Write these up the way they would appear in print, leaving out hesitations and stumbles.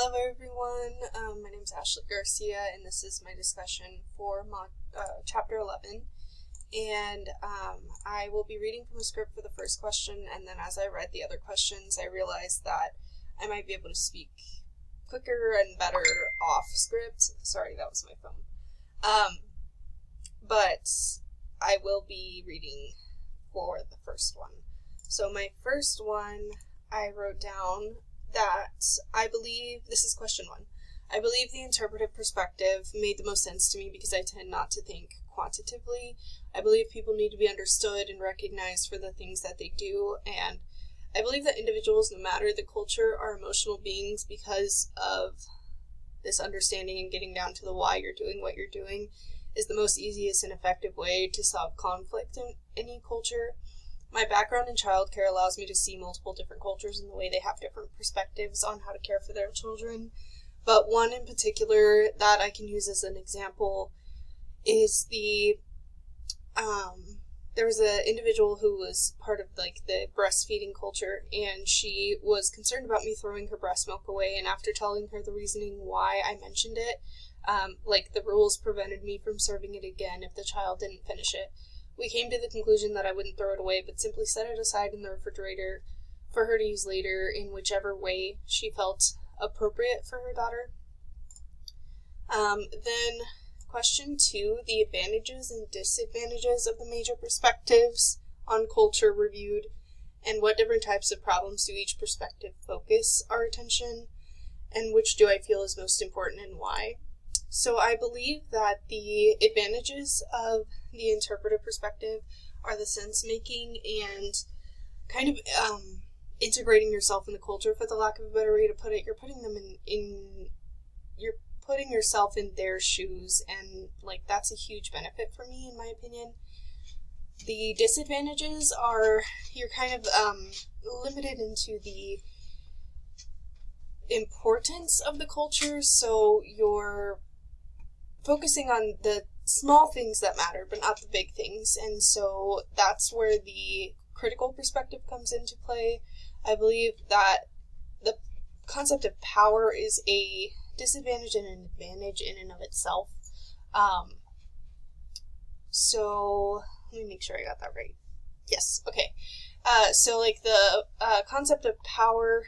Hello everyone, my name is Ashley Garcia and this is my discussion for Chapter 11, and I will be reading from a script for the first question, and then as I read the other questions I realized that I might be able to speak quicker and better off script. Sorry, that was my phone. But I will be reading for the first one. So my first one, I wrote down that I believe, this is question 1, I believe the interpretive perspective made the most sense to me because I tend not to think quantitatively. I believe people need to be understood and recognized for the things that they do, and I believe that individuals, no matter the culture, are emotional beings because of this understanding, and getting down to the why you're doing what you're doing is the most easiest and effective way to solve conflict in any culture. My background in childcare allows me to see multiple different cultures and the way they have different perspectives on how to care for their children. But one in particular that I can use as an example is there was an individual who was part of the breastfeeding culture, and she was concerned about me throwing her breast milk away, and after telling her the reasoning why I mentioned it, the rules prevented me from serving it again if the child didn't finish it. We came to the conclusion that I wouldn't throw it away, but simply set it aside in the refrigerator for her to use later in whichever way she felt appropriate for her daughter. Then question 2, the advantages and disadvantages of the major perspectives on culture reviewed, and what different types of problems do each perspective focus our attention, and which do I feel is most important and why. So I believe that the advantages of the interpretive perspective are the sense-making and kind of integrating yourself in the culture, for the lack of a better way to put it. You're putting them you're putting yourself in their shoes, and that's a huge benefit for me, in my opinion. The disadvantages are you're kind of limited into the importance of the culture, so you're focusing on the small things that matter, but not the big things, and so that's where the critical perspective comes into play. I believe that the concept of power is a disadvantage and an advantage in and of itself. So let me make sure I got that right. Yes, okay. The concept of power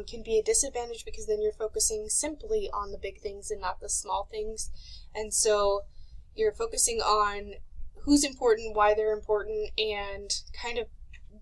can be a disadvantage because then you're focusing simply on the big things and not the small things. And so you're focusing on who's important, why they're important, and kind of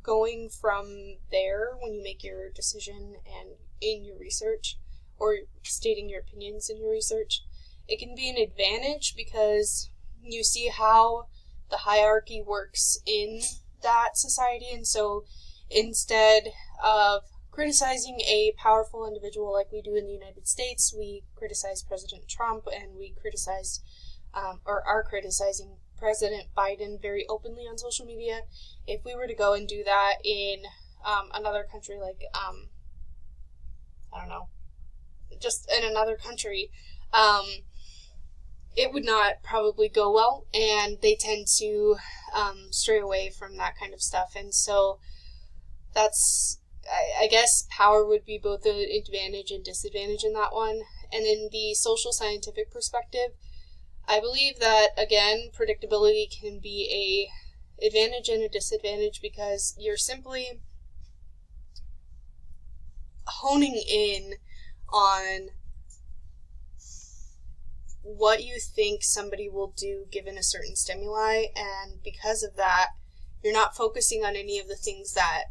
going from there when you make your decision and in your research, or stating your opinions in your research. It can be an advantage because you see how the hierarchy works in that society, and so instead of criticizing a powerful individual like we do in the United States, we criticize President Trump, and we criticized, or are criticizing President Biden very openly on social media. If we were to go and do that in another country, just in another country, it would not probably go well, and they tend to stray away from that kind of stuff. And so that's, I guess power would be both an advantage and disadvantage in that one. And in the social scientific perspective, I believe that, again, predictability can be a advantage and a disadvantage because you're simply honing in on what you think somebody will do given a certain stimuli, and because of that, you're not focusing on any of the things that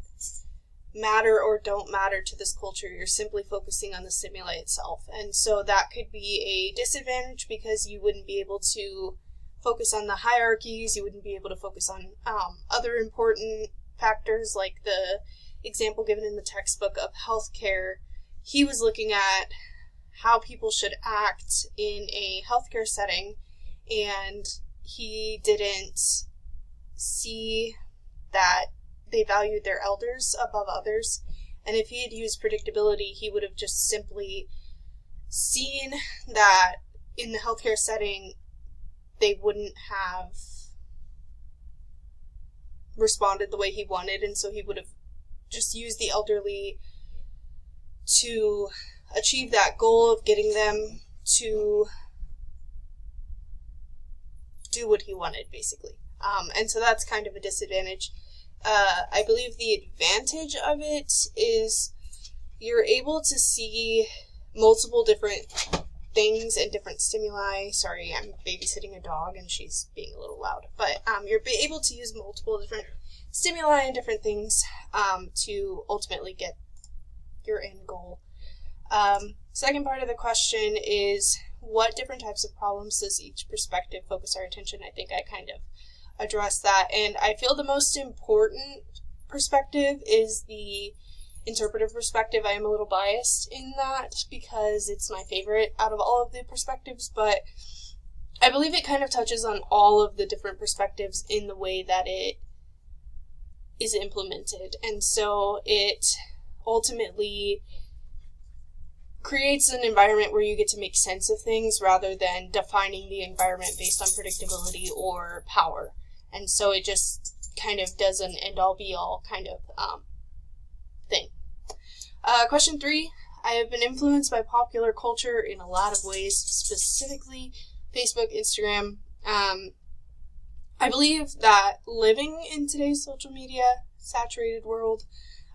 matter or don't matter to this culture. You're simply focusing on the stimuli itself, and so that could be a disadvantage because you wouldn't be able to focus on the hierarchies, you wouldn't be able to focus on other important factors, like the example given in the textbook of healthcare. He was looking at how people should act in a healthcare setting, and he didn't see that they valued their elders above others. And if he had used predictability, he would have just simply seen that in the healthcare setting, they wouldn't have responded the way he wanted, and so he would have just used the elderly to achieve that goal of getting them to do what he wanted, basically. And so that's kind of a disadvantage. I believe the advantage of it is you're able to see multiple different things and different stimuli. Sorry, I'm babysitting a dog and she's being a little loud. But you're able to use multiple different stimuli and different things to ultimately get your end goal. Second part of the question is, what different types of problems does each perspective focus our attention? I think I kind of addressed that, and I feel the most important perspective is the interpretive perspective. I am a little biased in that because it's my favorite out of all of the perspectives, but I believe it kind of touches on all of the different perspectives in the way that it is implemented, and so it ultimately creates an environment where you get to make sense of things rather than defining the environment based on predictability or power. And so it just kind of does an end-all be-all kind of thing. Question 3. I have been influenced by popular culture in a lot of ways, specifically Facebook, Instagram. I believe that living in today's social media saturated world,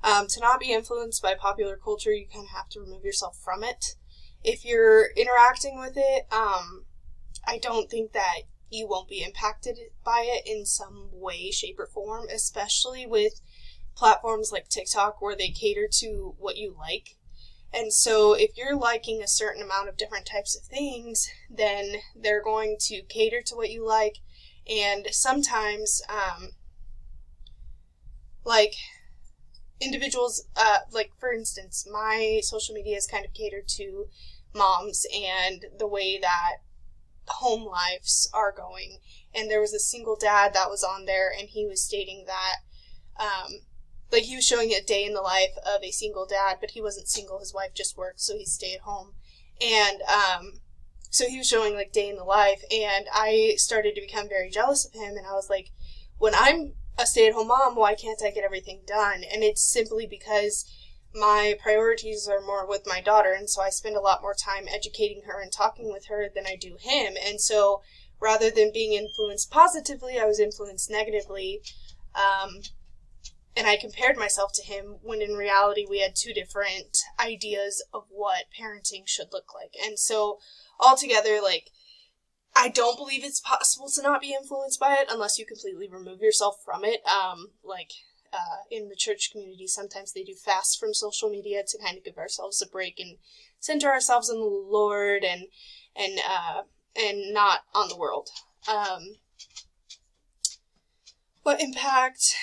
to not be influenced by popular culture, you kind of have to remove yourself from it. If you're interacting with it, I don't think that you won't be impacted by it in some way, shape, or form, especially with platforms like TikTok where they cater to what you like. And so if you're liking a certain amount of different types of things, then they're going to cater to what you like. And sometimes, individuals, for instance, my social media is kind of catered to moms and the way that home lives are going. And there was a single dad that was on there, and he was stating that, he was showing a day in the life of a single dad, but he wasn't single. His wife just worked, so he stayed home. And, so he was showing, day in the life, and I started to become very jealous of him, and I was like, when I'm a stay-at-home mom, why can't I get everything done? And it's simply because my priorities are more with my daughter, and so I spend a lot more time educating her and talking with her than I do him. And so rather than being influenced positively, I was influenced negatively, and I compared myself to him when in reality we had two different ideas of what parenting should look like. And so altogether, I don't believe it's possible to not be influenced by it unless you completely remove yourself from it. In the church community, sometimes they do fasts from social media to kind of give ourselves a break and center ourselves on the Lord and not on the world. What impact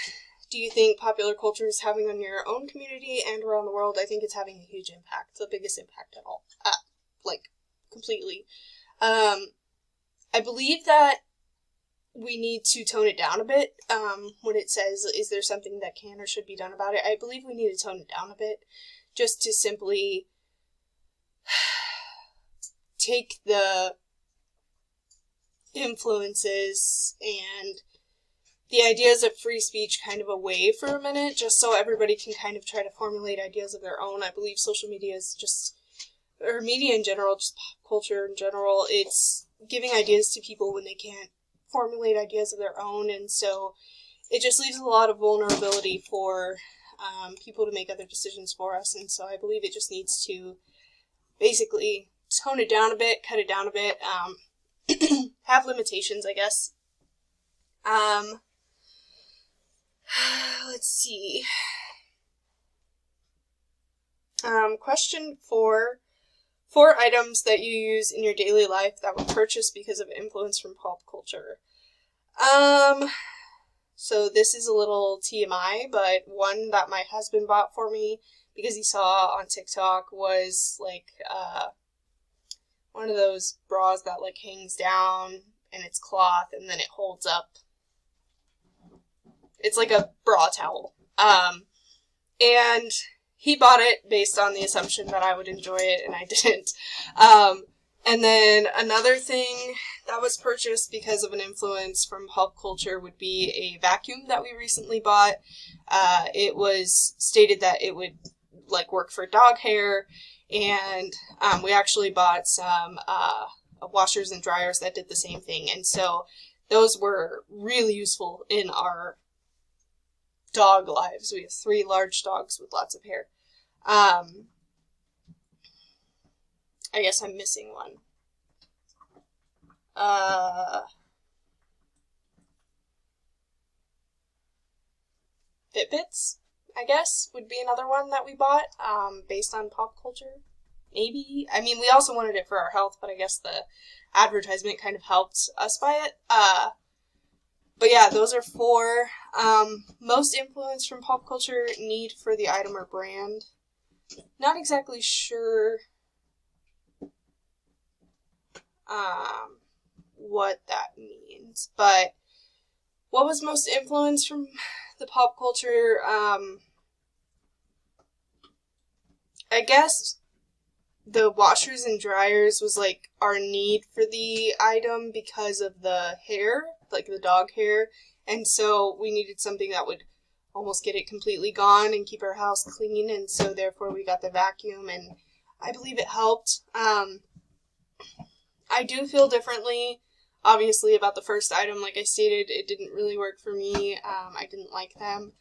do you think popular culture is having on your own community and around the world? I think it's having a huge impact, the biggest impact at all, completely. I believe that we need to tone it down a bit when it says, is there something that can or should be done about it? I believe we need to tone it down a bit just to simply take the influences and the ideas of free speech kind of away for a minute, just so everybody can kind of try to formulate ideas of their own. I believe social media is just, or media in general, just pop culture in general, it's giving ideas to people when they can't formulate ideas of their own, and so it just leaves a lot of vulnerability for people to make other decisions for us. And so I believe it just needs to basically tone it down a bit, cut it down a bit, have limitations, I guess. Let's see. Question 4. 4 items that you use in your daily life that were purchased because of influence from pop culture. So this is a little TMI, but one that my husband bought for me because he saw on TikTok was one of those bras that hangs down and it's cloth and then it holds up. It's like a bra towel. And he bought it based on the assumption that I would enjoy it, and I didn't. And then another thing that was purchased because of an influence from pop culture would be a vacuum that we recently bought. It was stated that it would work for dog hair, and we actually bought some washers and dryers that did the same thing, and so those were really useful in our dog lives. We have 3 large dogs with lots of hair. I guess I'm missing one. Fitbits, I guess, would be another one that we bought, based on pop culture. Maybe. I mean, we also wanted it for our health, but I guess the advertisement kind of helped us buy it. But yeah, those are 4. Most influence from pop culture, need for the item or brand. Not exactly sure what that means, but what was most influenced from the pop culture? I guess the washers and dryers was like our need for the item because of the hair, like the dog hair, and so we needed something that would almost get it completely gone and keep our house clean, and so therefore we got the vacuum, and I believe it helped. I do feel differently, obviously, about the first item. Like I stated, it didn't really work for me. I didn't like them.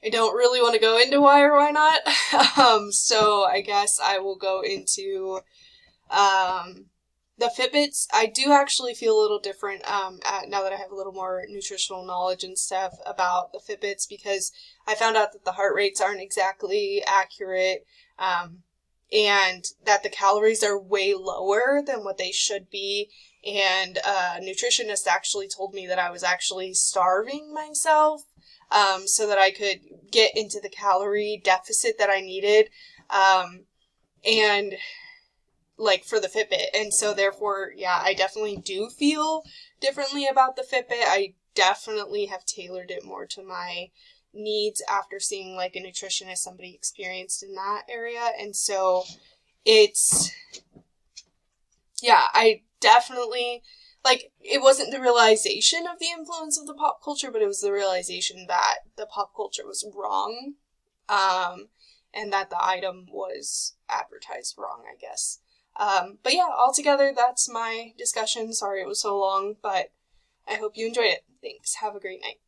I don't really want to go into why or why not. So I guess I will go into the Fitbits. I do actually feel a little different now that I have a little more nutritional knowledge and stuff about the Fitbits, because I found out that the heart rates aren't exactly accurate, and that the calories are way lower than what they should be. And a nutritionist actually told me that I was actually starving myself, so that I could get into the calorie deficit that I needed, and like for the Fitbit. And so therefore, yeah, I definitely do feel differently about the Fitbit. I definitely have tailored it more to my needs after seeing like a nutritionist, somebody experienced in that area. And so it's, yeah, I definitely, like, it wasn't the realization of the influence of the pop culture, but it was the realization that the pop culture was wrong, and that the item was advertised wrong, I guess. But yeah, altogether, that's my discussion. Sorry it was so long, but I hope you enjoyed it. Thanks. Have a great night.